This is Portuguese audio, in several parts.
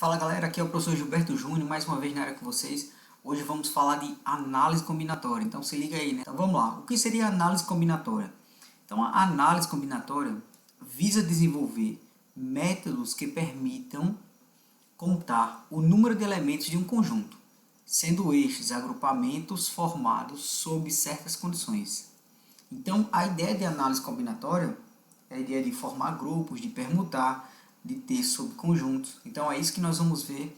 Fala galera, aqui é o professor Gilberto Júnior, mais uma vez na área com vocês. Hoje vamos falar de análise combinatória, então se liga aí, né? Então vamos lá, o que seria análise combinatória? Então a análise combinatória visa desenvolver métodos que permitam contar o número de elementos de um conjunto, sendo estes agrupamentos formados sob certas condições. Então a ideia de análise combinatória é a ideia de formar grupos, de permutar, de ter subconjuntos. Então é isso que nós vamos ver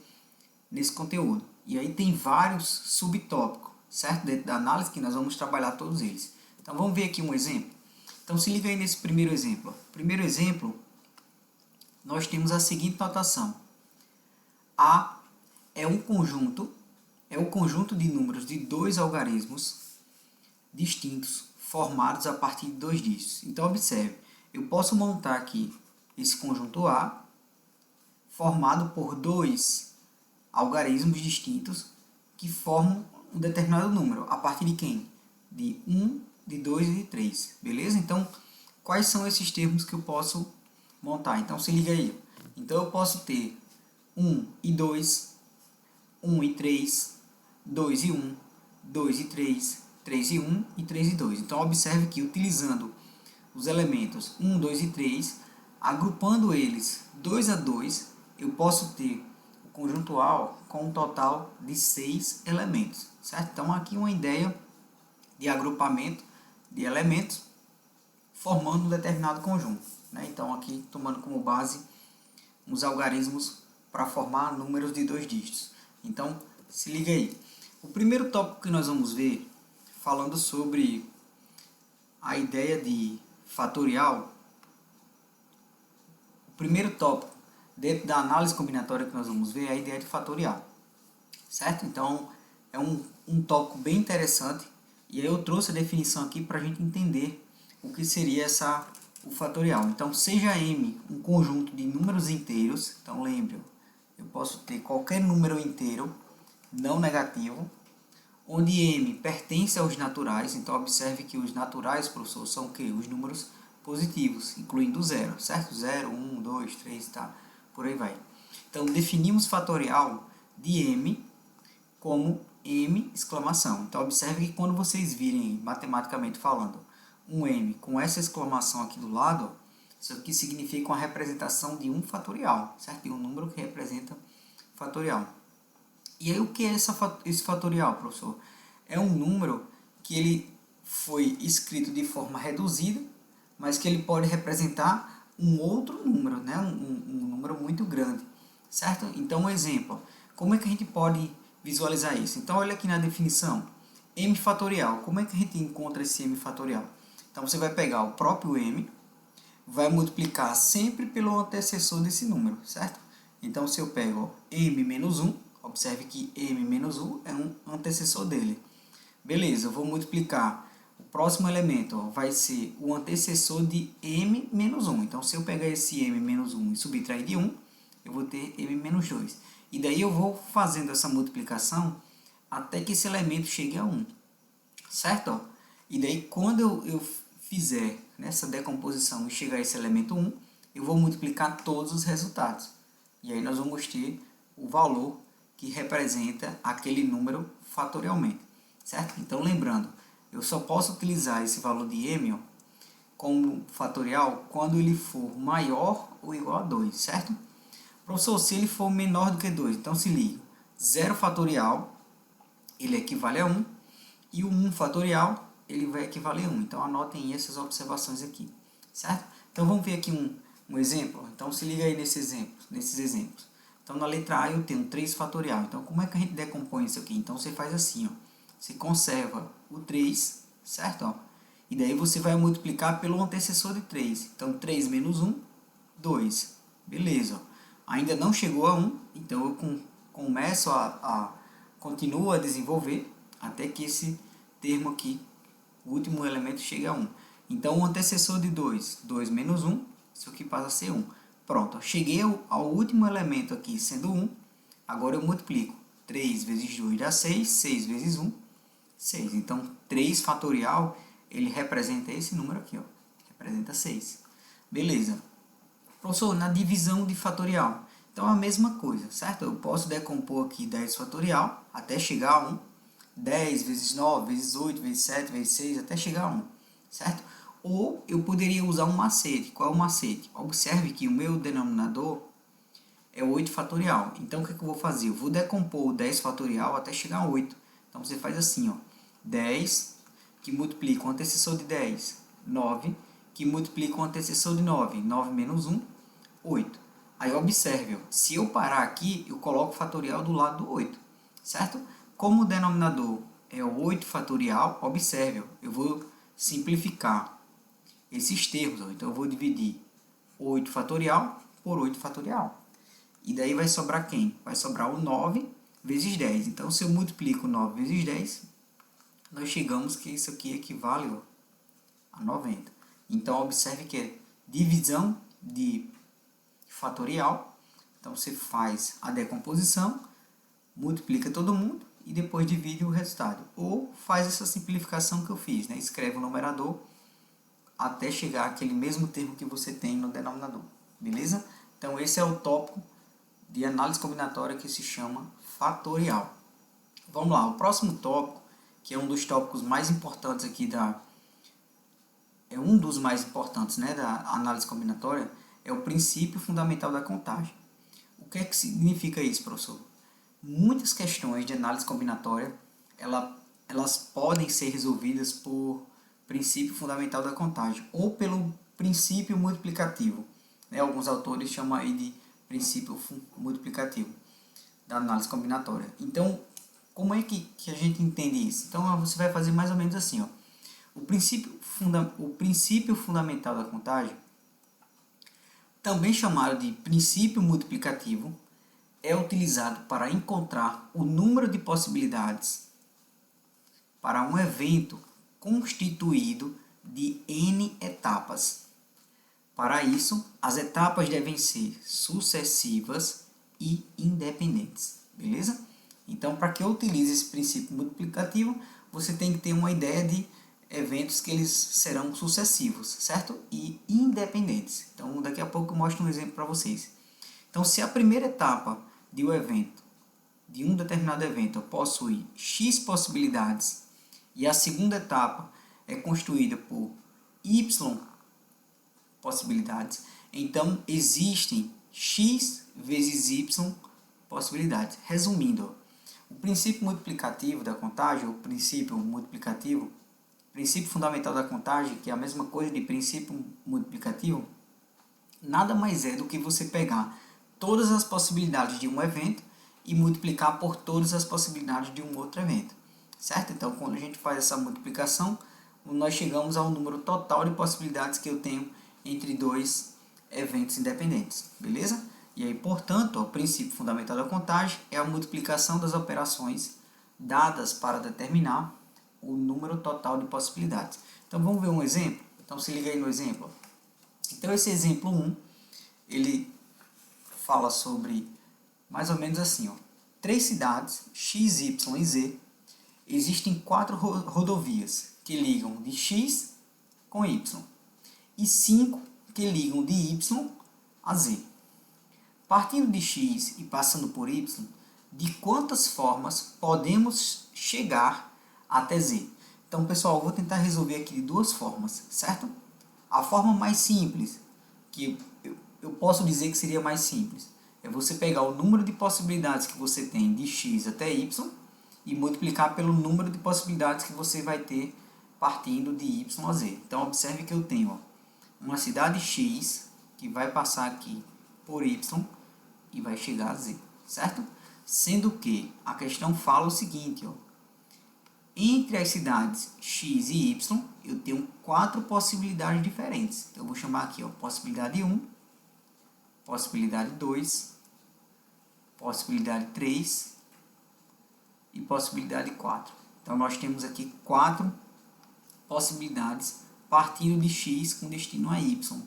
nesse conteúdo. E aí tem vários subtópicos, certo? Dentro da análise que nós vamos trabalhar todos eles. Então vamos ver aqui um exemplo. Então se liga aí nesse primeiro exemplo. Primeiro exemplo, nós temos a seguinte notação. A é um conjunto, é o conjunto de números de dois algarismos distintos formados a partir de dois dígitos. Então observe, eu posso montar aqui esse conjunto A, formado por dois algarismos distintos que formam um determinado número. A partir de quem? De 1, de 2 e de 3. Beleza? Então, quais são esses termos que eu posso montar? Então, se liga aí. Então, eu posso ter 1 e 2, 1 e 3, 2 e 1, 2 e 3, 3 e 1 e 3 e 2. Então, observe que utilizando os elementos 1, 2 e 3, agrupando eles 2 a 2, eu posso ter o conjunto A com um total de 6 elementos, certo? Então aqui uma ideia de agrupamento de elementos formando um determinado conjunto, né? Então aqui tomando como base uns algarismos para formar números de dois dígitos. Então se liga aí. O primeiro tópico que nós vamos ver falando sobre a ideia de fatorial. O primeiro tópico dentro da análise combinatória que nós vamos ver é a ideia de fatorial, certo? Então é um tópico bem interessante e aí eu trouxe a definição aqui para a gente entender o que seria o fatorial. Então seja M um conjunto de números inteiros, então lembre, eu posso ter qualquer número inteiro não negativo, onde M pertence aos naturais. Então observe que os naturais, professor, são o quê? Os números positivos, incluindo zero, certo? 0, 1, 2, 3, tá? Por aí vai. Então, definimos fatorial de M como M exclamação. Então, observe que quando vocês virem, matematicamente falando, um M com essa exclamação aqui do lado, isso aqui significa uma representação de um fatorial, certo? De um número que representa fatorial. E aí, o que é esse fatorial, professor? É um número que ele foi escrito de forma reduzida, mas que ele pode representar um outro número, né? um número muito grande, certo? Então, um exemplo, como é que a gente pode visualizar isso? Então, olha aqui na definição, M fatorial, como é que a gente encontra esse M fatorial? Então, você vai pegar o próprio M, vai multiplicar sempre pelo antecessor desse número, certo? Então, se eu pego M menos 1, observe que M menos 1 é um antecessor dele. Beleza, eu vou multiplicar. O próximo elemento vai ser o antecessor de M menos 1. Então, se eu pegar esse M menos 1 e subtrair de 1, eu vou ter M menos 2. E daí eu vou fazendo essa multiplicação até que esse elemento chegue a 1. Certo? E daí, quando eu fizer nessa decomposição e chegar a esse elemento 1, eu vou multiplicar todos os resultados. E aí nós vamos ter o valor que representa aquele número fatorialmente. Certo? Então, lembrando, eu só posso utilizar esse valor de M como fatorial quando ele for maior ou igual a 2, certo? Professor, se ele for menor do que 2, então se liga. 0 fatorial, ele equivale a 1, e o 1 fatorial, ele vai equivaler a 1. Então, anotem essas observações aqui, certo? Então, vamos ver aqui um exemplo. Então, se liga aí nesses exemplos. Então, na letra A, eu tenho 3 fatorial. Então, como é que a gente decompõe isso aqui? Então, você faz assim, ó. Você conserva o 3, certo? Ó. E daí você vai multiplicar pelo antecessor de 3. Então, 3 menos 1, 2. Beleza. Ó. Ainda não chegou a 1, então eu começo continuo a desenvolver até que esse termo aqui, o último elemento, chegue a 1. Então, o antecessor de 2, 2 menos 1, isso aqui passa a ser 1. Pronto, ó. Cheguei ao último elemento aqui, sendo 1. Agora eu multiplico. 3 vezes 2 dá 6, 6 vezes 1, 6. Então, 3 fatorial, ele representa esse número aqui, ó. Representa 6. Beleza. Professor, na divisão de fatorial, Então, a mesma coisa, certo? Eu posso decompor aqui 10 fatorial até chegar a 1. 10 vezes 9, vezes 8, vezes 7, vezes 6, até chegar a 1, certo? Ou eu poderia usar um macete. Qual é o macete? Observe que o meu denominador é 8 fatorial. Então, o que, é que eu vou fazer? Eu vou decompor o 10 fatorial até chegar a 8. Então, você faz assim, ó. 10 que multiplica o antecessor de 10, 9, que multiplica o antecessor de 9, 9 menos 1, 8. Aí, observe, ó, se eu parar aqui, eu coloco o fatorial do lado do 8, certo? Como o denominador é o 8 fatorial, observe, ó, eu vou simplificar esses termos. Ó. Então, eu vou dividir 8 fatorial por 8 fatorial. E daí vai sobrar quem? Vai sobrar o 9 vezes 10. Então, se eu multiplico 9 vezes 10, nós chegamos que isso aqui equivale ó, a 90. Então, observe que é divisão de fatorial. Então, você faz a decomposição, multiplica todo mundo e depois divide o resultado. Ou faz essa simplificação que eu fiz, né? Escreve o numerador até chegar àquele mesmo termo que você tem no denominador. Beleza? Então, esse é o tópico de análise combinatória que se chama fatorial. Vamos lá, o próximo tópico, que é um dos tópicos mais importantes aqui é um dos mais importantes, né, da análise combinatória, é o princípio fundamental da contagem. O que é que significa isso, professor? Muitas questões de análise combinatória, elas podem ser resolvidas por princípio fundamental da contagem ou pelo princípio multiplicativo. Né? Alguns autores chamam aí de princípio multiplicativo da análise combinatória. Então, como é que a gente entende isso? Então, você vai fazer mais ou menos assim, ó. O princípio fundamental da contagem, também chamado de princípio multiplicativo, é utilizado para encontrar o número de possibilidades para um evento constituído de N etapas. Para isso, as etapas devem ser sucessivas e independentes, beleza? Então, para que eu utilize esse princípio multiplicativo, você tem que ter uma ideia de eventos que eles serão sucessivos, certo? E independentes. Então, daqui a pouco eu mostro um exemplo para vocês. Então, se a primeira etapa de um evento, de um determinado evento, possui X possibilidades e a segunda etapa é constituída por Y possibilidades, então existem X vezes Y possibilidades. Resumindo, o princípio multiplicativo da contagem, o princípio multiplicativo, princípio fundamental da contagem, que é a mesma coisa de princípio multiplicativo, nada mais é do que você pegar todas as possibilidades de um evento e multiplicar por todas as possibilidades de um outro evento, certo? Então, quando a gente faz essa multiplicação, nós chegamos ao número total de possibilidades que eu tenho entre dois eventos independentes, beleza? E aí, portanto, o princípio fundamental da contagem é a multiplicação das operações dadas para determinar o número total de possibilidades. Então, vamos ver um exemplo? Então, se liga aí no exemplo. Então, esse exemplo 1, ele fala sobre mais ou menos assim, ó. 3 cidades, X, Y e Z, existem 4 rodovias que ligam de X com Y e 5 que ligam de Y a Z. Partindo de X e passando por Y, de quantas formas podemos chegar até Z? Então, pessoal, eu vou tentar resolver aqui de duas formas, certo? A forma mais simples, que eu posso dizer que seria mais simples, é você pegar o número de possibilidades que você tem de X até Y e multiplicar pelo número de possibilidades que você vai ter partindo de Y a Z. Então, observe que eu tenho ó, uma cidade X que vai passar aqui por Y e vai chegar a Z, certo? Sendo que a questão fala o seguinte, ó, entre as cidades X e Y, eu tenho 4 possibilidades diferentes. Então, eu vou chamar aqui, ó, possibilidade 1, possibilidade 2, possibilidade 3 e possibilidade 4. Então, nós temos aqui 4 possibilidades partindo de X com destino a Y.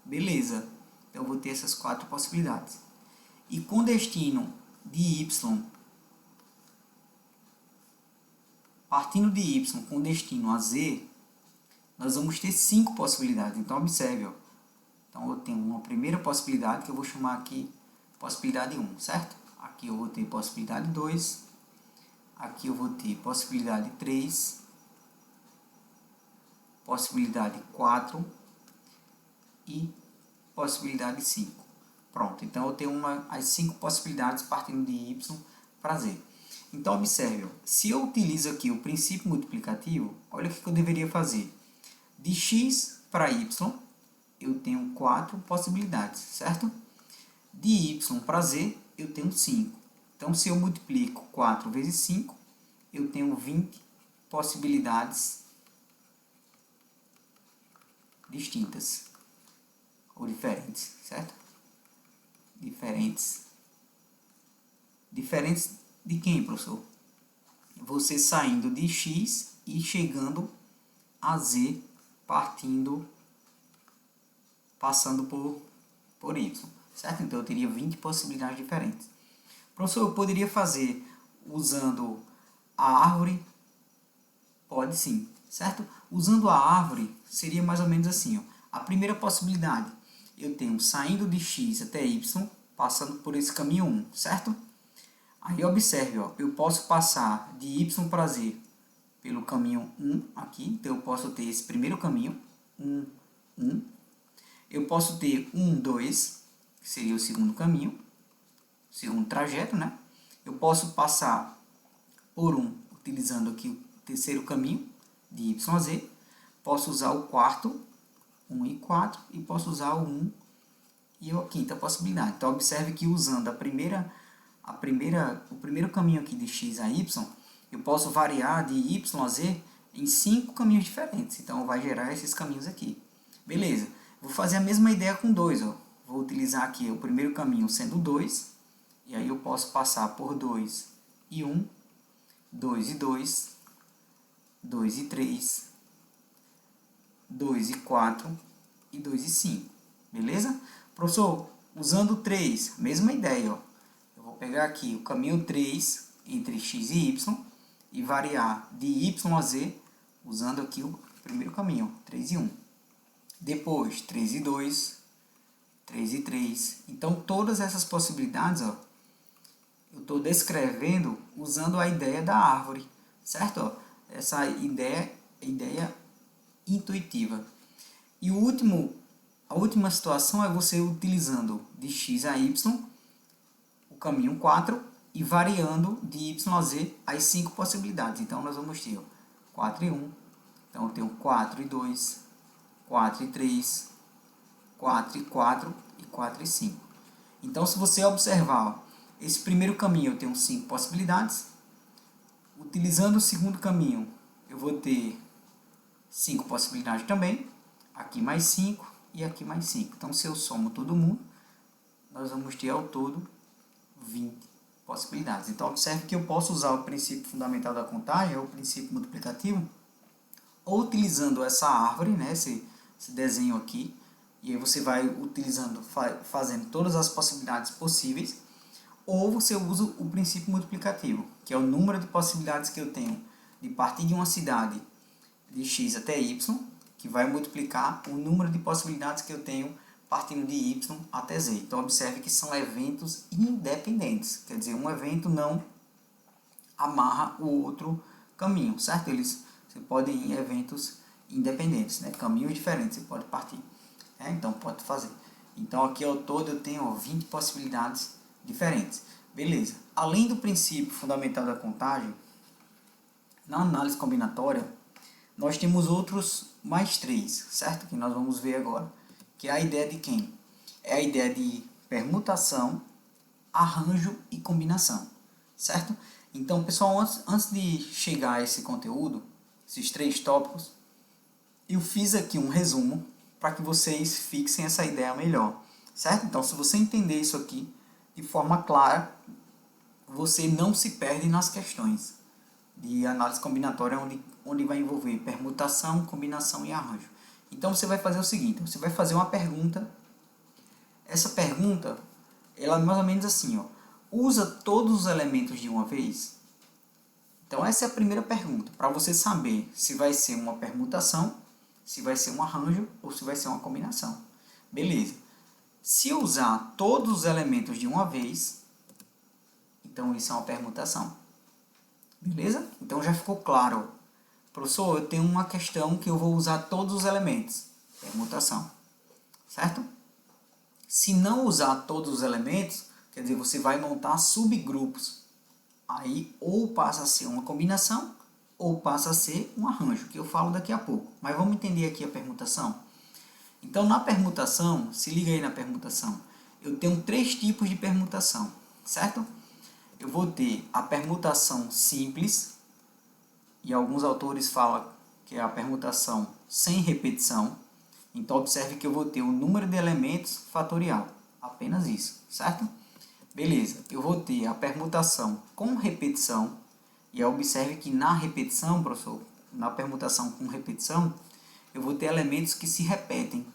Beleza. Então, eu vou ter essas 4 possibilidades. E com destino de Y, partindo de Y com destino a Z, nós vamos ter 5 possibilidades. Então, observe. Ó. Então, eu tenho uma primeira possibilidade que eu vou chamar aqui possibilidade 1, certo? Aqui eu vou ter possibilidade 2, aqui eu vou ter possibilidade 3, possibilidade 4 e possibilidade 5. Pronto, então eu tenho as 5 possibilidades partindo de y para z. Então observe, ó, se eu utilizo aqui o princípio multiplicativo, olha o que eu deveria fazer. De x para y, eu tenho 4 possibilidades, certo? De y para z, eu tenho 5. Então, se eu multiplico 4 vezes 5, eu tenho 20 possibilidades distintas, ou diferentes, certo? Diferentes. Diferentes de quem, professor? Você saindo de x e chegando a z, passando por y, certo? Então, eu teria 20 possibilidades diferentes. Professor, eu poderia fazer usando a árvore? Pode sim, certo? Usando a árvore, seria mais ou menos assim, ó. A primeira possibilidade, eu tenho saindo de x até y, passando por esse caminho 1, certo? Aí observe, ó, eu posso passar de y para z pelo caminho 1 aqui, então eu posso ter esse primeiro caminho, 1, 1. Eu posso ter 1, 2, que seria o segundo caminho, segundo trajeto, né? Eu posso passar por 1, utilizando aqui o terceiro caminho, de y a z. Posso usar o quarto, 1 e 4, e posso usar o 1 e a quinta possibilidade. Então, observe que usando o primeiro caminho aqui de x a y, eu posso variar de y a z em 5 caminhos diferentes. Então, vai gerar esses caminhos aqui. Beleza. Vou fazer a mesma ideia com 2. Ó. Vou utilizar aqui o primeiro caminho sendo 2. E aí eu posso passar por 2 e 1, 2 e 2, 2 e 3, 2 e 4 e 2 e 5. Beleza? Professor, usando 3, mesma ideia. Ó. Eu vou pegar aqui o caminho 3 entre x e y e variar de y a z usando aqui o primeiro caminho, 3 e 1. Depois, 3 e 2, 3 e 3. Então, todas essas possibilidades, ó, eu estou descrevendo usando a ideia da árvore, certo? Ó, essa ideia intuitiva. E a última situação é você utilizando de x a y, o caminho 4, e variando de y a z as 5 possibilidades. Então, nós vamos ter 4 e 1, então eu tenho 4 e 2, 4 e 3, 4 e 4 e 4 e 5. Então, se você observar, ó, esse primeiro caminho eu tenho 5 possibilidades. Utilizando o segundo caminho, eu vou ter 5 possibilidades também. Aqui mais 5 e aqui mais 5. Então, se eu somo todo mundo, nós vamos ter ao todo 20 possibilidades. Então, observe que eu posso usar o princípio fundamental da contagem, ou o princípio multiplicativo, ou utilizando essa árvore, né, esse desenho aqui, e aí você vai utilizando, fazendo todas as possibilidades possíveis, ou você usa o princípio multiplicativo, que é o número de possibilidades que eu tenho de partir de uma cidade de x até y, que vai multiplicar o número de possibilidades que eu tenho partindo de y até z. Então, observe que são eventos independentes, quer dizer, um evento não amarra o outro caminho, certo? Você pode ir em eventos independentes, né? Caminhos diferentes, você pode partir. Então, pode fazer. Então, aqui ao todo eu tenho 20 possibilidades diferentes. Beleza. Além do princípio fundamental da contagem, na análise combinatória, nós temos outros mais 3, certo? Que nós vamos ver agora. Que é a ideia de quem? É a ideia de permutação, arranjo e combinação, certo? Então, pessoal, antes de chegar a esse conteúdo, esses 3 tópicos, eu fiz aqui um resumo para que vocês fixem essa ideia melhor, certo? Então, se você entender isso aqui de forma clara, você não se perde nas questões de análise combinatória, onde vai envolver permutação, combinação e arranjo. Então, você vai fazer o seguinte, você vai fazer uma pergunta. Essa pergunta, ela é mais ou menos assim, ó, usa todos os elementos de uma vez? Então, essa é a primeira pergunta, para você saber se vai ser uma permutação, se vai ser um arranjo ou se vai ser uma combinação. Beleza. Se eu usar todos os elementos de uma vez, então isso é uma permutação. Beleza? Então já ficou claro. Professor, eu tenho uma questão que eu vou usar todos os elementos. Permutação. Certo? Se não usar todos os elementos, quer dizer, você vai montar subgrupos. Aí ou passa a ser uma combinação ou passa a ser um arranjo, que eu falo daqui a pouco. Mas vamos entender aqui a permutação. Então, na permutação, se liga aí na permutação, eu tenho 3 tipos de permutação, certo? Eu vou ter a permutação simples, e alguns autores falam que é a permutação sem repetição. Então, observe que eu vou ter o número de elementos fatorial, apenas isso, certo? Beleza, eu vou ter a permutação com repetição, e observe que na repetição, professor, na permutação com repetição, eu vou ter elementos que se repetem,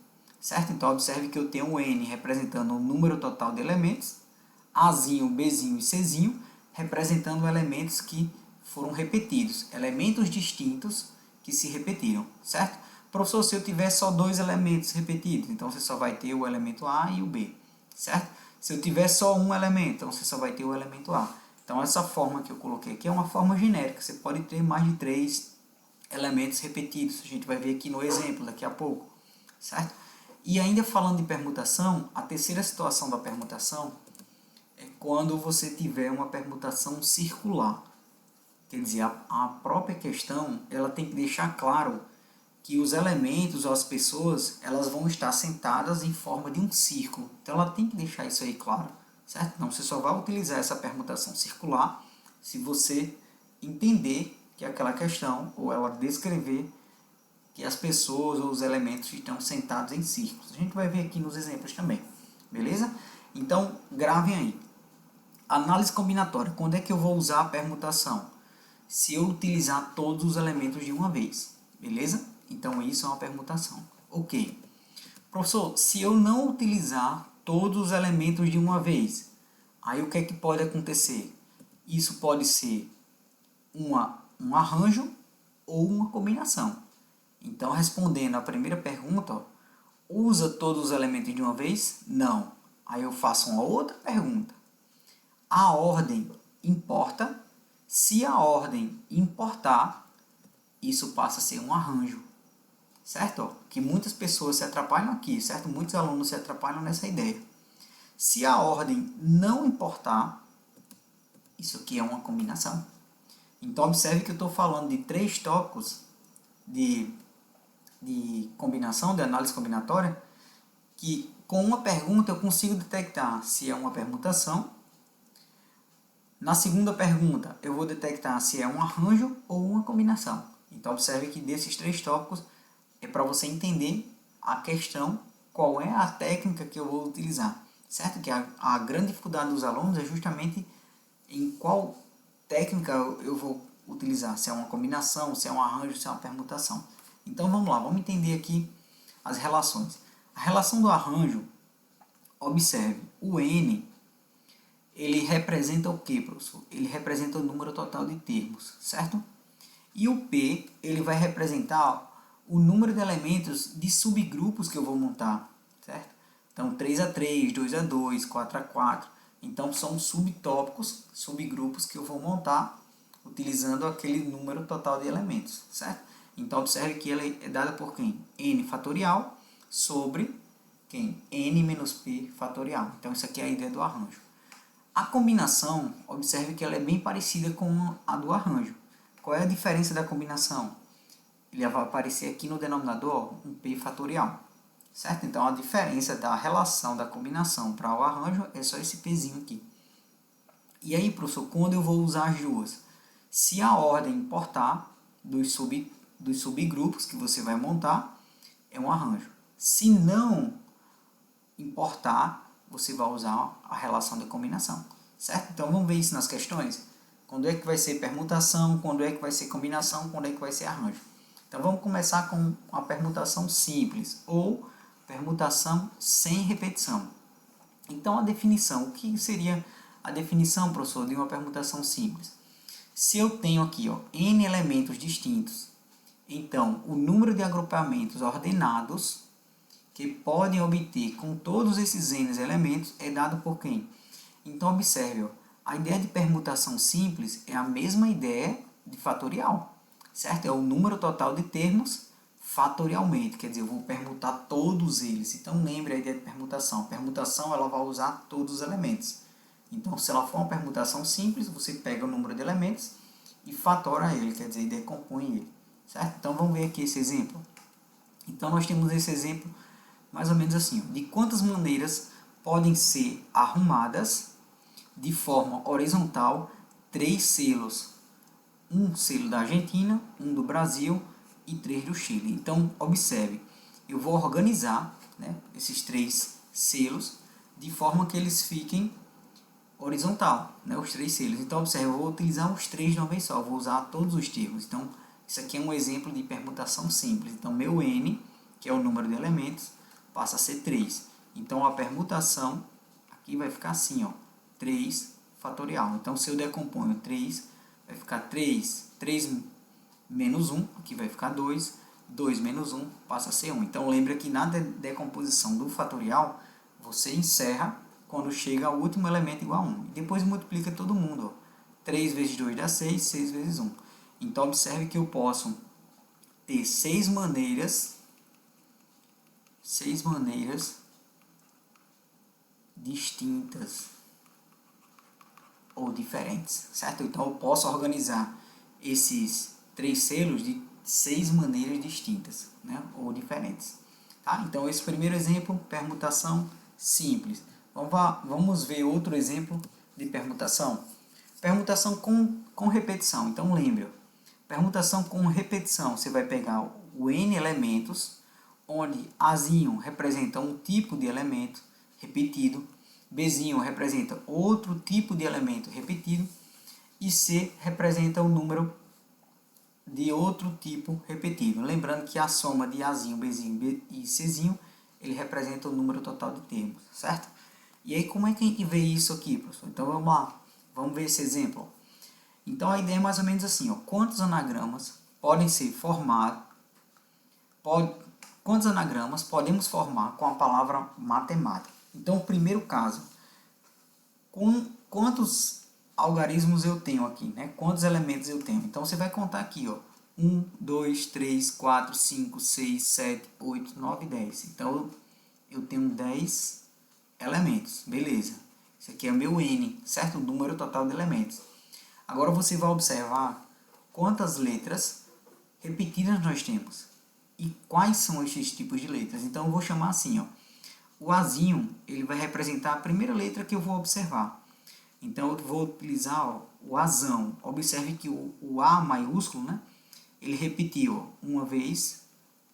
certo? Então, observe que eu tenho o N representando o número total de elementos, Azinho, Bzinho e Czinho representando elementos que foram repetidos, elementos distintos que se repetiram, certo? Professor, se eu tiver só 2 elementos repetidos, então você só vai ter o elemento A e o B, certo? Se eu tiver só um elemento, então você só vai ter o elemento A. Então, essa forma que eu coloquei aqui é uma forma genérica, você pode ter mais de 3 elementos repetidos, a gente vai ver aqui no exemplo daqui a pouco, certo? E ainda falando de permutação, a terceira situação da permutação é quando você tiver uma permutação circular. Quer dizer, a própria questão ela tem que deixar claro que os elementos ou as pessoas elas vão estar sentadas em forma de um círculo. Então ela tem que deixar isso aí claro, certo? Então você só vai utilizar essa permutação circular se você entender que aquela questão ou ela descrever que as pessoas ou os elementos estão sentados em círculos. A gente vai ver aqui nos exemplos também, beleza? Então gravem aí. Análise combinatória. Quando é que eu vou usar a permutação? Se eu utilizar todos os elementos de uma vez, beleza? Então isso é uma permutação. Ok. Professor, se eu não utilizar todos os elementos de uma vez, aí o que é que pode acontecer? Isso pode ser um arranjo ou uma combinação. Então, respondendo a primeira pergunta, ó, usa todos os elementos de uma vez? Não. Aí eu faço uma outra pergunta. A ordem importa? Se a ordem importar, isso passa a ser um arranjo, certo? Que muitas pessoas se atrapalham aqui, certo? Muitos alunos se atrapalham nessa ideia. Se a ordem não importar, isso aqui é uma combinação. Então, observe que eu estou falando de 3 tópicos de combinação, de análise combinatória, que com uma pergunta eu consigo detectar se é uma permutação. Na segunda pergunta, eu vou detectar se é um arranjo ou uma combinação. Então, observe que desses 3 tópicos é para você entender a questão, qual é a técnica que eu vou utilizar. Certo? Que a grande dificuldade dos alunos é justamente em qual técnica eu vou utilizar. Se é uma combinação, se é um arranjo, se é uma permutação. Então, vamos lá, vamos entender aqui as relações. A relação do arranjo, observe, o N ele representa o que, professor? Ele representa o número total de termos, certo? E o P, ele vai representar o número de elementos de subgrupos que eu vou montar, certo? Então, 3 a 3, 2 a 2, 4 a 4. Então, são subtópicos, subgrupos que eu vou montar utilizando aquele número total de elementos, certo? Então, observe que ela é dada por quem? N fatorial sobre quem? N menos P fatorial. Então, isso aqui é a ideia do arranjo. A combinação, observe que ela é bem parecida com a do arranjo. Qual é a diferença da combinação? Ele vai aparecer aqui no denominador um P fatorial, certo? Então, a diferença da relação da combinação para o arranjo é só esse Pzinho aqui. E aí, professor, quando eu vou usar as duas? Se a ordem importar dos subgrupos que você vai montar, é um arranjo. Se não importar, você vai usar a relação de combinação, certo? Então, vamos ver isso nas questões. Quando é que vai ser permutação, quando é que vai ser combinação, quando é que vai ser arranjo. Então, vamos começar com a permutação simples, ou permutação sem repetição. Então, a definição. O que seria a definição, professor, de uma permutação simples? Se eu tenho aqui, ó, N elementos distintos, então, o número de agrupamentos ordenados que podem obter com todos esses n elementos é dado por quem? Então, observe, ó, a ideia de permutação simples é a mesma ideia de fatorial, certo? É o número total de termos fatorialmente, quer dizer, eu vou permutar todos eles. Então, lembre a ideia de permutação. Permutação, ela vai usar todos os elementos. Então, se ela for uma permutação simples, você pega o número de elementos e fatora ele, quer dizer, decompõe ele, certo? Então, vamos ver aqui esse exemplo. Então, nós temos esse exemplo mais ou menos assim, ó, de quantas maneiras podem ser arrumadas de forma horizontal 3 selos. Um selo da Argentina, um do Brasil e 3 do Chile. Então, observe, eu vou organizar, né, esses 3 selos de forma que eles fiquem horizontal, né, os 3 selos. Então, observe, eu vou utilizar os 3 de uma vez só, eu vou usar todos os termos. Então, isso aqui é um exemplo de permutação simples. Então, meu n, que é o número de elementos, passa a ser 3. Então, a permutação aqui vai ficar assim, ó, 3 fatorial. Então, se eu decomponho 3, vai ficar 3 menos 1, aqui vai ficar 2, 2 menos 1 passa a ser 1. Então, lembra que na decomposição do fatorial, você encerra quando chega ao último elemento igual a 1. E depois multiplica todo mundo, ó. 3 vezes 2 dá 6, 6 vezes 1. Então, observe que eu posso ter 6 maneiras distintas ou diferentes, certo? Então, eu posso organizar esses 3 selos de 6 maneiras distintas, né? Ou diferentes. Tá? Então, esse primeiro exemplo, permutação simples. Vamos ver outro exemplo de permutação. Permutação com repetição. Então, lembre, permutação com repetição, você vai pegar o n elementos, onde Azinho representa um tipo de elemento repetido, Bzinho representa outro tipo de elemento repetido, e C representa um número de outro tipo repetido. Lembrando que a soma de Azinho, Bzinho e Czinho, ele representa o número total de termos, certo? E aí, como é que a gente vê isso aqui, professor? Então, vamos lá, vamos ver esse exemplo. Então, a ideia é mais ou menos assim, ó, quantos anagramas podem ser formados, quantos anagramas podemos formar com a palavra matemática? Então, o primeiro caso, quantos algarismos eu tenho aqui, né? Quantos elementos eu tenho? Então, você vai contar aqui, ó, 1, 2, 3, 4, 5, 6, 7, 8, 9, 10. Então, eu tenho 10 elementos, beleza. Isso aqui é meu n, certo? O número total de elementos. Agora, você vai observar quantas letras repetidas nós temos e quais são esses tipos de letras. Então, eu vou chamar assim, ó, o Azinho, ele vai representar a primeira letra que eu vou observar. Então, eu vou utilizar, ó, o Azão. Observe que o A maiúsculo, né, ele repetiu, ó, uma vez,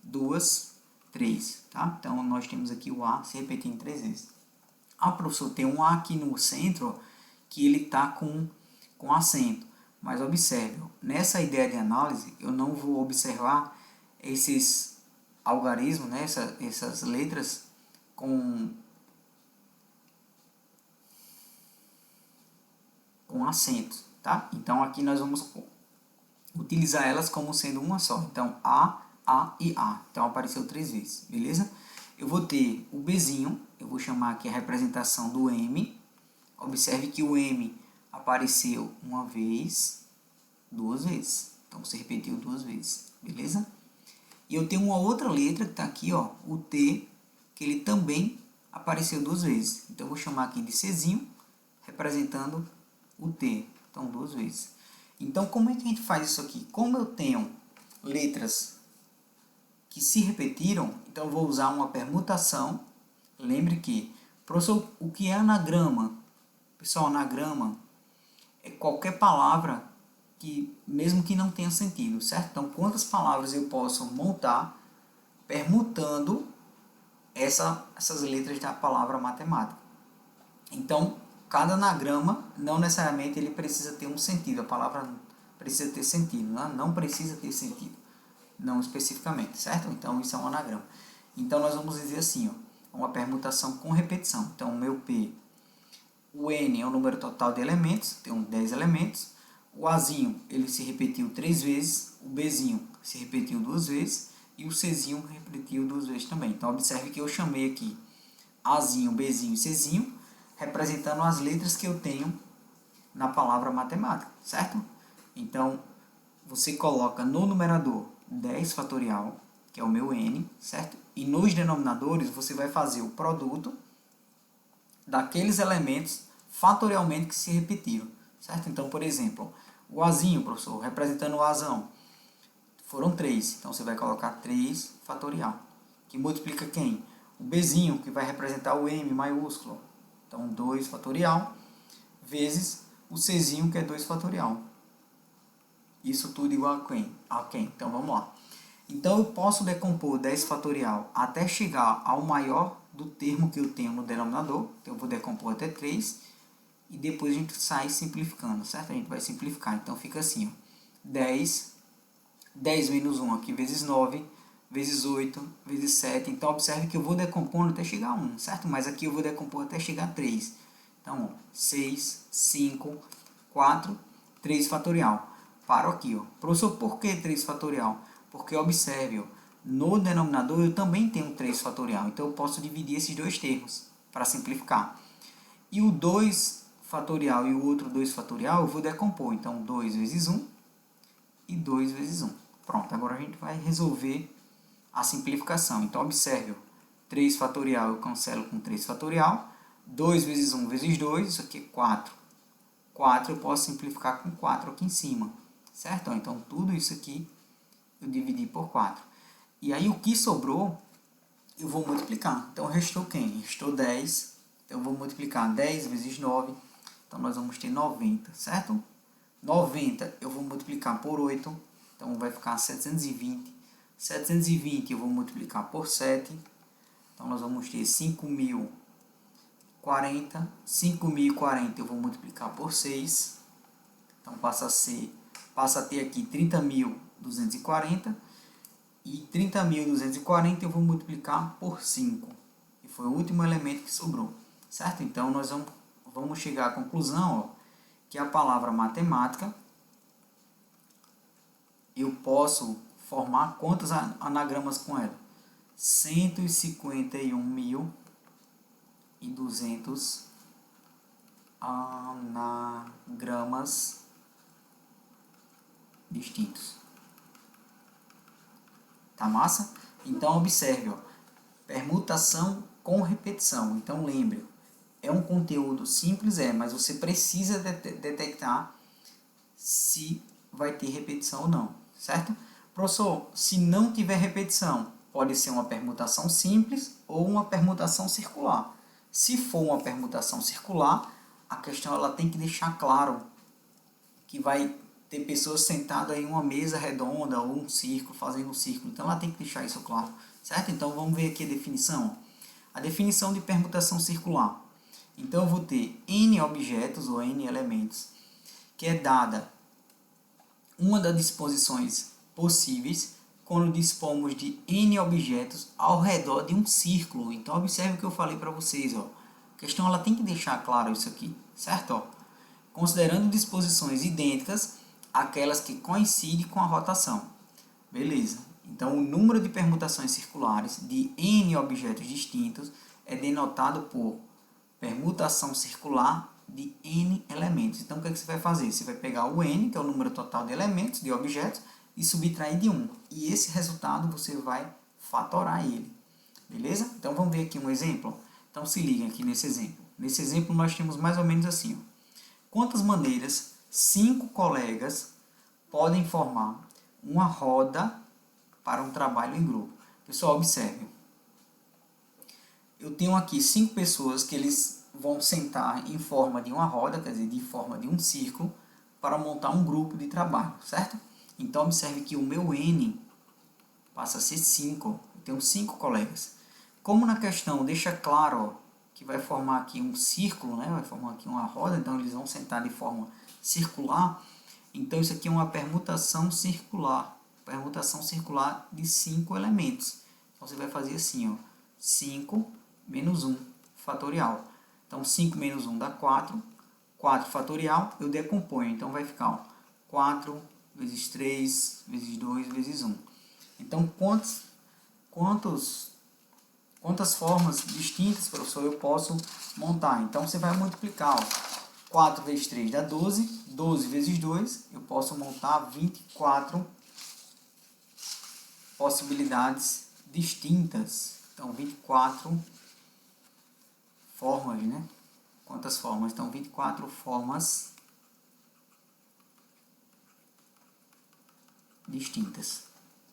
2, 3. Tá? Então, nós temos aqui o A se repetindo 3 vezes. Ah, professor, tem um A aqui no centro, ó, que ele está com acento. Mas observe, ó, nessa ideia de análise, eu não vou observar esses algarismos, né, essas letras com acentos, tá? Então, aqui nós vamos utilizar elas como sendo uma só. Então, A e A. Então, apareceu 3 vezes, beleza? Eu vou ter o Bzinho, eu vou chamar aqui a representação do M. Observe que o M apareceu uma vez, 2 vezes. Então, você repetiu 2 vezes, beleza? E eu tenho uma outra letra que está aqui, ó, o T, que ele também apareceu 2 vezes. Então, eu vou chamar aqui de Czinho, representando o T. Então, 2 vezes. Então, como é que a gente faz isso aqui? Como eu tenho letras que se repetiram, então eu vou usar uma permutação. Lembre que, professor, o que é anagrama? Pessoal, anagrama é qualquer palavra que, mesmo que não tenha sentido, certo? Então, quantas palavras eu posso montar permutando essas letras da palavra matemática? Então, cada anagrama, não necessariamente ele precisa ter um sentido, a palavra precisa ter sentido, né? Não precisa ter sentido, não especificamente, certo? Então, isso é um anagrama. Então, nós vamos dizer assim, ó, uma permutação com repetição. Então, o meu P, o N é o número total de elementos, tem 10 elementos, o Azinho, ele se repetiu 3 vezes, o Bzinho se repetiu 2 vezes, e o Czinho repetiu 2 vezes também. Então, observe que eu chamei aqui Azinho, Bzinho e Czinho, representando as letras que eu tenho na palavra matemática, certo? Então, você coloca no numerador 10 fatorial, que é o meu n, certo? E nos denominadores, você vai fazer o produto daqueles elementos fatorialmente que se repetiram, certo? Então, por exemplo, o Azinho, professor, representando o Azão, foram 3, então você vai colocar 3 fatorial, que multiplica quem? O Bzinho, que vai representar o M maiúsculo, então 2 fatorial, vezes o Czinho, que é 2 fatorial. Isso tudo igual a quem? Então vamos lá. Então eu posso decompor 10 fatorial até chegar ao maior do termo que eu tenho no denominador. Então eu vou decompor até 3 e depois a gente sai simplificando, certo? A gente vai simplificar. Então fica assim, ó, 10 menos 1 aqui vezes 9, vezes 8, vezes 7. Então observe que eu vou decompondo até chegar a 1, certo? Mas aqui eu vou decompor até chegar a 3. Então, ó, 6, 5, 4, 3 fatorial. Paro aqui, ó. Professor, por que 3 fatorial? Porque observe, ó, no denominador eu também tenho 3 fatorial. Então eu posso dividir esses dois termos para simplificar. E o 2 fatorial e o outro 2 fatorial eu vou decompor. Então 2 vezes 1 e 2 vezes 1. Pronto, agora a gente vai resolver a simplificação. Então observe, ó, 3 fatorial eu cancelo com 3 fatorial. 2 vezes 1 vezes 2, isso aqui é 4. 4 eu posso simplificar com 4 aqui em cima, certo? Então tudo isso aqui eu dividi por 4. E aí o que sobrou eu vou multiplicar. Então restou quem? Restou 10. Então eu vou multiplicar 10 vezes 9. Então nós vamos ter 90, certo? 90 eu vou multiplicar por 8. Então vai ficar 720. 720 eu vou multiplicar por 7. Então nós vamos ter 5.040. 5.040 eu vou multiplicar por 6. Então passa a ter aqui 30.240. E 30.240 eu vou multiplicar por 5. E foi o último elemento que sobrou, certo? Então nós vamos chegar à conclusão, ó, que a palavra matemática eu posso formar quantos anagramas com ela? 151.200 anagramas distintos. Tá massa? Então observe, ó, permutação com repetição. Então lembre, é um conteúdo simples, mas você precisa detectar se vai ter repetição ou não, certo? Professor, se não tiver repetição, pode ser uma permutação simples ou uma permutação circular. Se for uma permutação circular, a questão ela tem que deixar claro que vai ter pessoas sentadas em uma mesa redonda ou um círculo, fazendo um círculo. Então ela tem que deixar isso claro, certo? Então vamos ver aqui a definição. A definição de permutação circular. Então eu vou ter n objetos ou n elementos, que é dada uma das disposições possíveis quando dispomos de n objetos ao redor de um círculo. Então observe o que eu falei para vocês, ó. A questão ela tem que deixar claro isso aqui, certo? Ó. Considerando disposições idênticas àquelas que coincidem com a rotação. Beleza. Então o número de permutações circulares de n objetos distintos é denotado por permutação circular de n elementos. Então o que você vai fazer? Você vai pegar o n, que é o número total de elementos, de objetos, e subtrair de 1. E esse resultado você vai fatorar ele. Beleza? Então vamos ver aqui um exemplo. Então se liguem aqui nesse exemplo. Nesse exemplo nós temos mais ou menos assim, ó. Quantas maneiras 5 colegas podem formar uma roda para um trabalho em grupo? Pessoal, observe. Eu tenho aqui 5 pessoas que eles vão sentar em forma de uma roda, quer dizer, de forma de um círculo, para montar um grupo de trabalho, certo? Então, observe que o meu N passa a ser 5. Eu tenho 5 colegas. Como na questão deixa claro, ó, que vai formar aqui um círculo, né? Vai formar aqui uma roda, então eles vão sentar de forma circular. Então, isso aqui é uma permutação circular. Permutação circular de 5 elementos. Então, você vai fazer assim, ó, 5 menos 1 fatorial. Então, 5 menos 1 dá 4. 4 fatorial, eu decomponho. Então, vai ficar, ó, 4 vezes 3 vezes 2 vezes 1. Então, quantas formas distintas, professor, eu posso montar? Então, você vai multiplicar, ó, 4 vezes 3 dá 12, 12 vezes 2, eu posso montar 24 possibilidades distintas. Então, 24 formas, né? Quantas formas? Então, 24 formas distintas.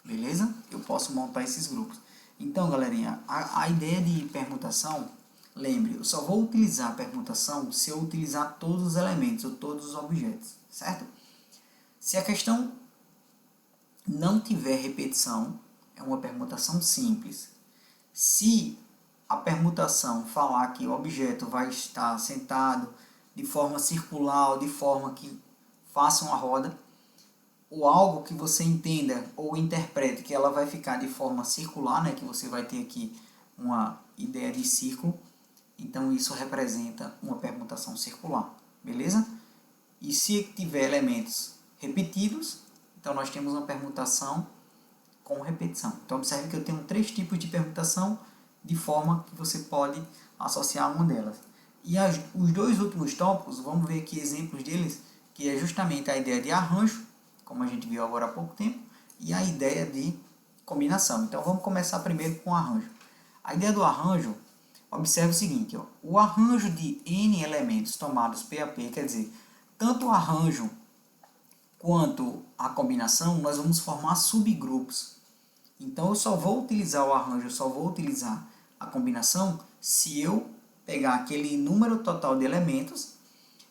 Beleza? Eu posso montar esses grupos. Então, galerinha, a ideia de permutação, lembre, eu só vou utilizar a permutação se eu utilizar todos os elementos ou todos os objetos, certo? Se a questão não tiver repetição, é uma permutação simples. Se a permutação falar que o objeto vai estar sentado de forma circular ou de forma que faça uma roda, ou algo que você entenda ou interprete que ela vai ficar de forma circular, né, que você vai ter aqui uma ideia de círculo, então isso representa uma permutação circular, beleza? E se tiver elementos repetidos, então nós temos uma permutação com repetição. Então observe que eu tenho 3 tipos de permutação, de forma que você pode associar uma delas. E os 2 últimos tópicos, vamos ver aqui exemplos deles, que é justamente a ideia de arranjo, como a gente viu agora há pouco tempo, e a ideia de combinação. Então vamos começar primeiro com o arranjo. A ideia do arranjo, observe o seguinte, ó, o arranjo de N elementos tomados P a P, quer dizer, tanto o arranjo quanto a combinação, nós vamos formar subgrupos. Então eu só vou utilizar o arranjo, eu só vou utilizar a combinação se eu pegar aquele número total de elementos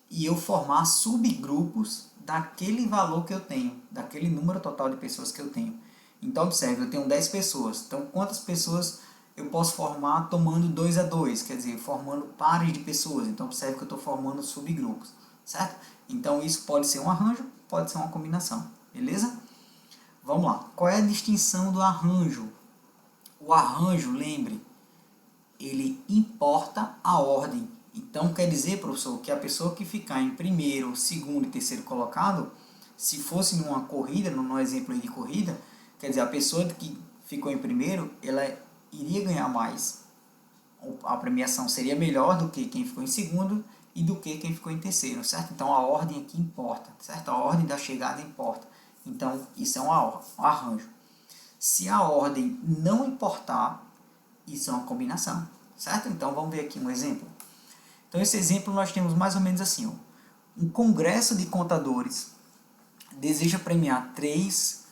e eu formar subgrupos daquele valor que eu tenho, daquele número total de pessoas que eu tenho. Então observe, eu tenho 10 pessoas, então quantas pessoas eu posso formar tomando 2 a 2, quer dizer, formando pares de pessoas. Então observe que eu estou formando subgrupos, certo? Então isso pode ser um arranjo, pode ser uma combinação, beleza? Vamos lá, qual é a distinção do arranjo? O arranjo, lembre, ele importa a ordem. Então quer dizer, professor, que a pessoa que ficar em primeiro, segundo e terceiro colocado, se fosse numa corrida, no exemplo aí de corrida, quer dizer, a pessoa que ficou em primeiro, ela iria ganhar mais. A premiação seria melhor do que quem ficou em segundo e do que quem ficou em terceiro, certo? Então a ordem aqui importa, certo? A ordem da chegada importa. Então isso é um arranjo. Se a ordem não importar, isso é uma combinação, certo? Então vamos ver aqui um exemplo. Então esse exemplo nós temos mais ou menos assim, ó. Um congresso de contadores deseja premiar 3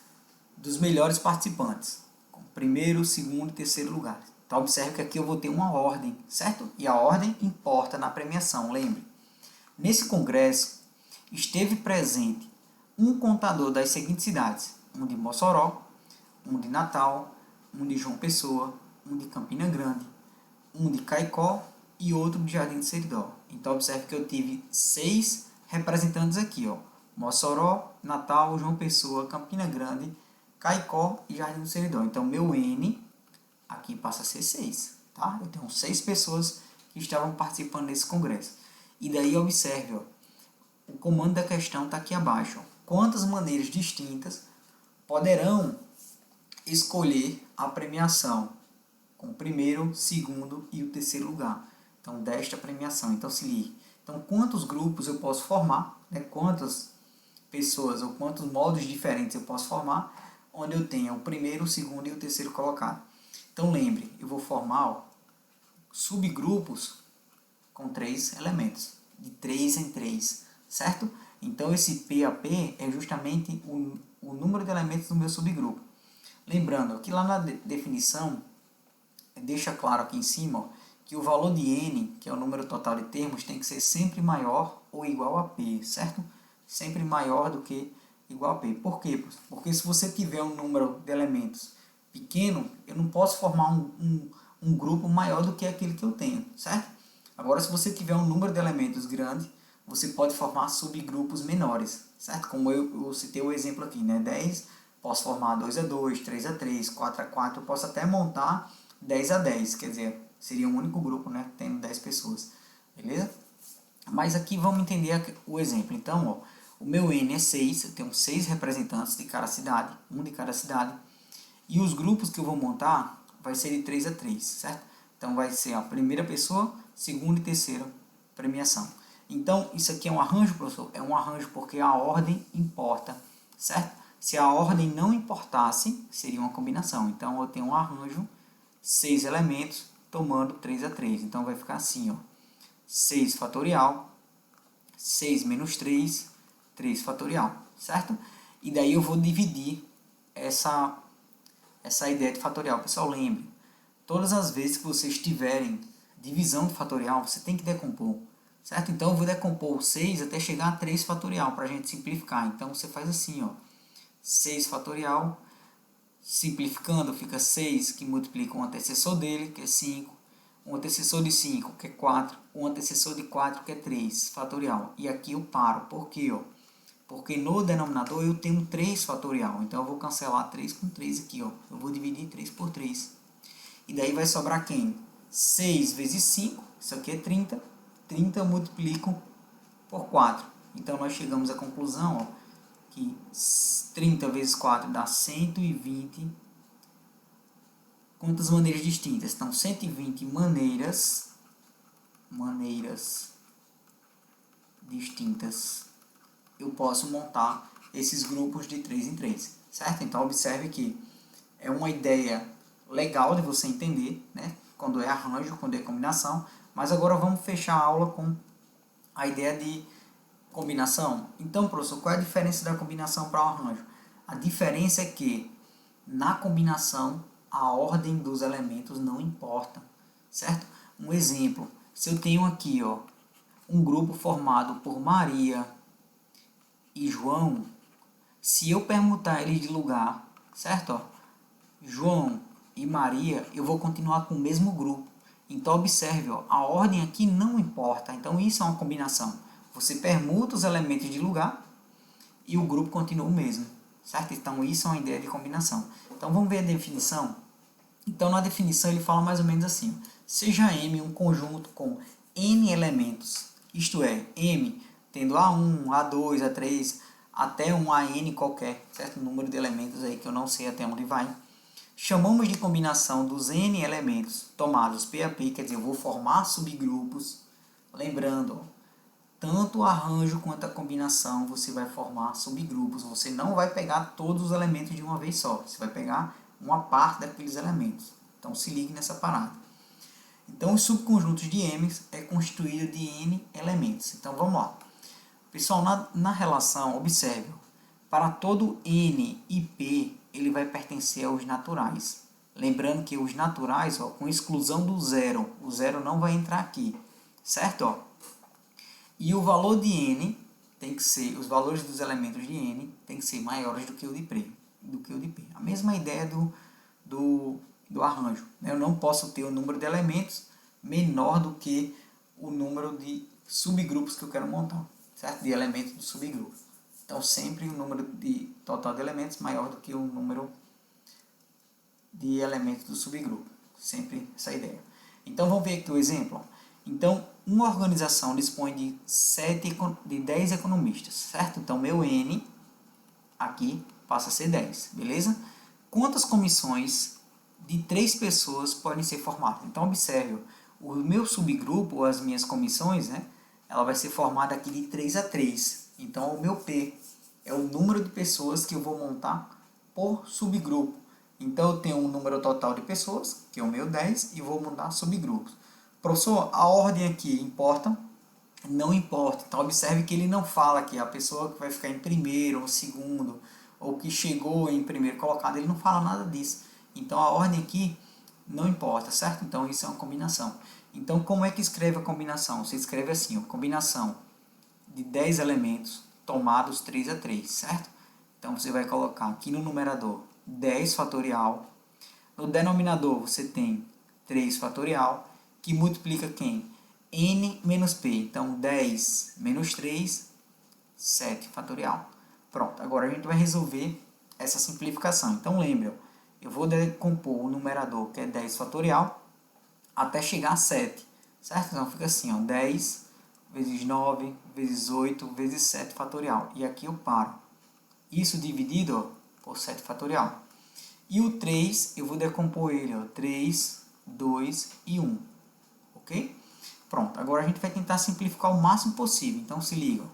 dos melhores participantes, com primeiro, segundo e terceiro lugar. Então observe que aqui eu vou ter uma ordem, certo? E a ordem importa na premiação, lembre. Nesse congresso esteve presente um contador das seguintes cidades: um de Mossoró, um de Natal, um de João Pessoa, um de Campina Grande, um de Caicó e outro de Jardim do Seridó. Então observe que eu tive 6 representantes aqui, ó: Mossoró, Natal, João Pessoa, Campina Grande, Caicó e Jardim do Seridó. Então meu N aqui passa a ser 6, tá? Eu tenho 6 pessoas que estavam participando desse congresso. E daí observe, ó, o comando da questão está aqui abaixo, ó. Quantas maneiras distintas poderão escolher a premiação com o primeiro, segundo e o terceiro lugar? Então, desta premiação. Então, se ligue. Então, quantos grupos eu posso formar, né? Quantas pessoas ou quantos modos diferentes eu posso formar, onde eu tenha o primeiro, o segundo e o terceiro colocado. Então, lembre, eu vou formar, ó, subgrupos com 3 elementos, de 3 em 3, certo? Então, esse P a P é justamente o número de elementos do meu subgrupo. Lembrando que lá na definição, deixa claro aqui em cima, ó, que o valor de N, que é o número total de termos, tem que ser sempre maior ou igual a P, certo? Sempre maior do que igual a P. Por quê? Porque se você tiver um número de elementos pequeno, eu não posso formar um grupo maior do que aquele que eu tenho, certo? Agora, se você tiver um número de elementos grande, você pode formar subgrupos menores, certo? Como eu citei o exemplo aqui, né? 10, posso formar 2 a 2, 3 a 3, 4 a 4, eu posso até montar 10 a 10, quer dizer, seria um único grupo, né? Tendo 10 pessoas, beleza? Mas aqui vamos entender o exemplo. Então, ó, o meu N é 6, eu tenho 6 representantes de cada cidade, um de cada cidade. E os grupos que eu vou montar vai ser de 3 a 3, certo? Então vai ser a primeira pessoa, segunda e terceira premiação. Então isso aqui é um arranjo, professor? É um arranjo porque a ordem importa, certo? Se a ordem não importasse, seria uma combinação. Então eu tenho um arranjo, 6 elementos, tomando 3 a 3. Então vai ficar assim, ó. 6 fatorial, 6 menos 3, 3 fatorial, certo? E daí eu vou dividir essa ideia de fatorial. Pessoal, lembre, todas as vezes que vocês tiverem divisão de fatorial, você tem que decompor, certo? Então eu vou decompor o 6 até chegar a 3 fatorial, para a gente simplificar. Então você faz assim, ó, 6 fatorial, simplificando fica 6 que multiplica um antecessor dele, que é 5, um antecessor de 5, que é 4, um antecessor de 4, que é 3 fatorial. E aqui eu paro, por quê? Ó? Porque no denominador eu tenho 3 fatorial, então eu vou cancelar 3 com 3 aqui, ó. Eu vou dividir 3 por 3. E daí vai sobrar quem? 6 vezes 5, isso aqui é 30. 30 eu multiplico por 4. Então nós chegamos à conclusão, ó, que 30 vezes 4 dá 120. Quantas maneiras distintas? Então 120 maneiras distintas eu posso montar esses grupos de 3 em 3, certo? Então observe que é uma ideia legal de você entender, né? Quando é arranjo, quando é combinação. Mas agora vamos fechar a aula com a ideia de combinação. Então, professor, qual é a diferença da combinação para o arranjo? A diferença é que na combinação a ordem dos elementos não importa, certo? Um exemplo, se eu tenho aqui, ó, um grupo formado por Maria e João, se eu permutar eles de lugar, certo? Ó, João e Maria, eu vou continuar com o mesmo grupo. Então observe, ó, a ordem aqui não importa. Então isso é uma combinação. Você permuta os elementos de lugar e o grupo continua o mesmo, certo? Então isso é uma ideia de combinação. Então vamos ver a definição? Então na definição ele fala mais ou menos assim: seja M um conjunto com N elementos, isto é, M tendo A1, A2, A3, até um AN qualquer, certo? Número de elementos aí que eu não sei até onde vai. Chamamos de combinação dos N elementos tomados P a P, quer dizer, eu vou formar subgrupos. Lembrando, tanto o arranjo quanto a combinação você vai formar subgrupos. Você não vai pegar todos os elementos de uma vez só. Você vai pegar uma parte daqueles elementos. Então se ligue nessa parada. Então os subconjuntos de M é constituído de N elementos. Então vamos lá. Pessoal, na relação, observe. Para todo N e P, ele vai pertencer aos naturais. Lembrando que os naturais, ó, com exclusão do zero, o zero não vai entrar aqui, certo? Ó. E o valor de N tem que ser, os valores dos elementos de N tem que ser maiores do que o de P. A mesma ideia do arranjo. Eu não posso ter o número de elementos menor do que o número de subgrupos que eu quero montar, certo? De elementos do subgrupo. Então, sempre o número de total de elementos maior do que o número de elementos do subgrupo. Sempre essa ideia. Então, vamos ver aqui o exemplo. Então, uma organização dispõe de 10 economistas, certo? Então, meu N aqui passa a ser 10, beleza? Quantas comissões de 3 pessoas podem ser formadas? Então, observe, o meu subgrupo, ou as minhas comissões, né? Ela vai ser formada aqui de 3 a 3. Então, o meu P é o número de pessoas que eu vou montar por subgrupo. Então, eu tenho um número total de pessoas, que é o meu 10, e vou montar subgrupos. Professor, a ordem aqui importa? Não importa. Então, observe que ele não fala que a pessoa que vai ficar em primeiro ou segundo, ou que chegou em primeiro colocado, ele não fala nada disso. Então, a ordem aqui não importa, certo? Então, isso é uma combinação. Então, como é que escreve a combinação? Você escreve assim, ó, combinação de 10 elementos tomados 3 a 3, certo? Então, você vai colocar aqui no numerador 10 fatorial. No denominador, você tem 3 fatorial, que multiplica quem? N menos P. Então, 10 menos 3, 7 fatorial. Pronto, agora a gente vai resolver essa simplificação. Então, lembre, eu vou decompor o numerador, que é 10 fatorial, até chegar a 7, certo? Então fica assim, ó, 10 vezes 9 vezes 8 vezes 7 fatorial. E aqui eu paro. Isso dividido, ó, por 7 fatorial. E o 3, eu vou decompor ele, ó, 3, 2 e 1. Ok? Pronto, agora a gente vai tentar simplificar o máximo possível. Então se liga.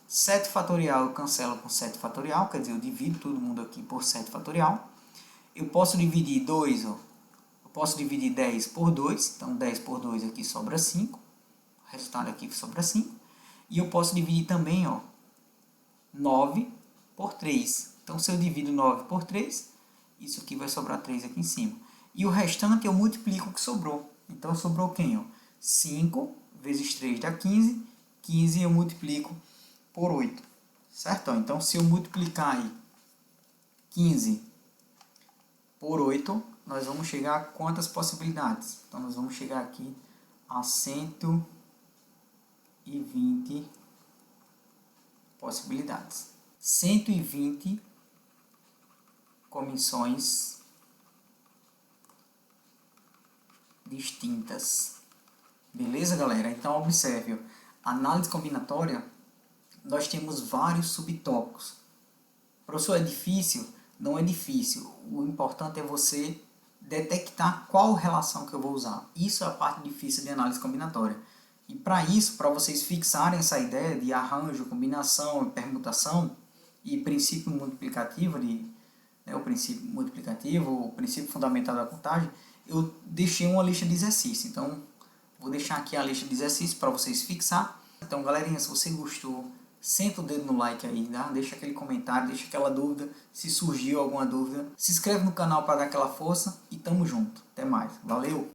7 fatorial eu cancelo com 7 fatorial, quer dizer, eu divido todo mundo aqui por 7 fatorial. Eu posso dividir 2, ó, eu posso dividir 10 por 2, então 10 por 2 aqui sobra 5. O resultado aqui sobra 5. E eu posso dividir também, ó, 9 por 3. Então se eu divido 9 por 3, isso aqui vai sobrar 3 aqui em cima. E o restante eu multiplico o que sobrou. Então sobrou quem? Ó? 5 vezes 3 dá 15. 15 eu multiplico por 8. Certo? Então se eu multiplicar aí 15 por 8, nós vamos chegar a quantas possibilidades? Então nós vamos chegar aqui a 120 possibilidades. 120 comissões distintas. Beleza, galera? Então observe, análise combinatória, nós temos vários subtópicos. Professor, é difícil? Não é difícil. O importante é você detectar qual relação que eu vou usar. Isso é a parte difícil de análise combinatória. E para isso, para vocês fixarem essa ideia de arranjo, combinação, permutação e princípio multiplicativo, o princípio multiplicativo, o princípio fundamental da contagem, eu deixei uma lista de exercícios. Então, vou deixar aqui a lista de exercícios para vocês fixar. Então, galerinha, se você gostou, senta o dedo no like aí, tá? Deixa aquele comentário, deixa aquela dúvida, se surgiu alguma dúvida. Se inscreve no canal para dar aquela força e tamo junto. Até mais. Valeu!